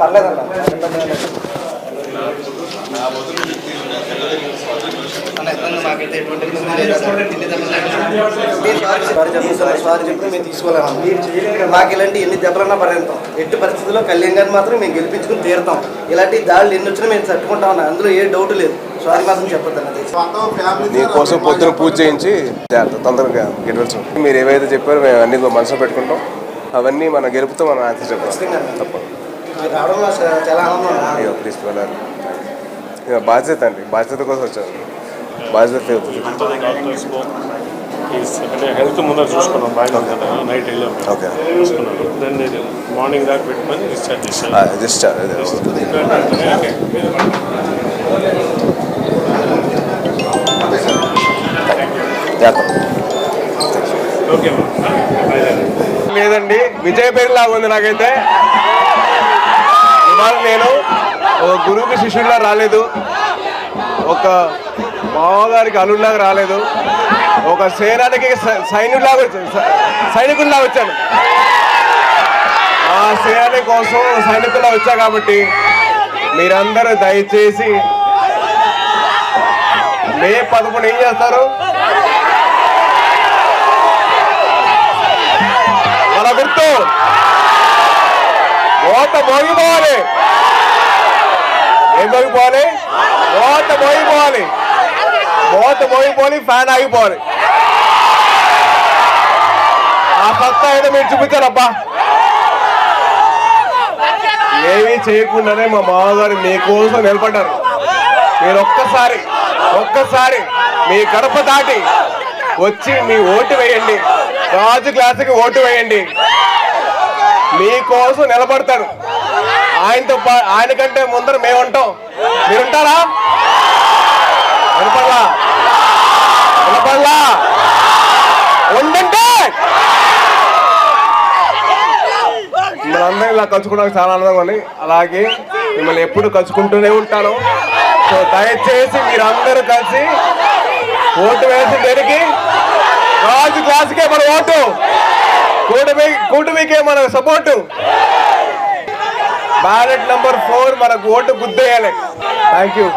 పర్లేదన్నా. Sorry చెప్పి మేము తీసుకోలేము. మాకు ఇలాంటి ఎన్ని దెబ్బలన్నా పడేస్తాం. ఎట్టి పరిస్థితుల్లో కళ్యాణ్ గారిని మాత్రం మేము గెలిపించుకుని తీరుతాం. ఇలాంటి దాడులు ఎన్ని వచ్చినా మేము తట్టుకుంటాం అన్న, అందులో ఏ డౌట్ లేదు. సారీ మాత్రం చెప్పొద్దు అన్నది. మీకోసం పొద్దున పూజ చేయించి తొందరగా గెలవచ్చు. మీరు ఏవైతే చెప్పారో మేము అన్ని మనసులో పెట్టుకుంటాం. అవన్నీ మన గెలుపుతో మనం ఆన్సర్ చెప్పాలి. తప్పదు. రావడంలో చాలా ఆనందం. అయ్యో ప్లీజ్ వెళ్ళాలి. ఇక బాధ్యత అండి, బాధ్యత కోసం వచ్చాను. బాధ్యత హెల్త్ ముందర చూసుకున్నాం. బాగా కదా నైట్ వెళ్ళాం. ఓకే చూసుకున్నాను. దాన్ని మార్నింగ్ దాకా పెట్టుకొని డిశ్చార్జ్ చేశాను. లేదండి, విజయ పేరులాగా ఉంది నాకైతే. ఇవాళ నేను ఒక గురువుకి శిష్యుడిలా రాలేదు, ఒక మామగారికి అల్లుడిలాగా రాలేదు, ఒక సేనానికి సైనికుల్లా వచ్చాను. ఆ సేనాని కోసం సైనికుల్లా వచ్చా కాబట్టి మీరందరూ దయచేసి మే 11 ఏం చేస్తారు? మన గుర్తు ఓట మోగిపోవాలి. ఏం మోగిపోవాలి? ఓట మోగిపోవాలి. ఓట మోగిపోవాలి, ఫ్యాన్ ఆగిపోవాలి. ఆ సత్తా ఏదో మీరు చూపించారబ్బా. ఏమీ చేయకుండానే మా మామగారు మీకోసం నిలబడ్డారు. మీరు ఒక్కసారి మీ గడప దాటి వచ్చి మీ ఓటు వేయండి. రాజు క్లాసుకి ఓటు వేయండి. మీకోసం నిలబడతాడు. ఆయన కంటే ముందర మేము ఉంటాం. మీరుంటారా? వినపడలా ఉండంటే మనందరం ఇలా కలుసుకోవడానికి చాలా ఆనందంగా ఉంది. అలాగే మిమ్మల్ని ఎప్పుడు కలుసుకుంటూనే ఉంటాను. సో దయచేసి మీరందరూ కలిసి ఓటు వేసి దేనికి? రాజు క్లాసుకే మన ఓటు, కూటమికే మన సపోర్టు. బ్యాలెట్ నెంబర్ 4 మనకు ఓటు గుద్దేయాలి. Thank you.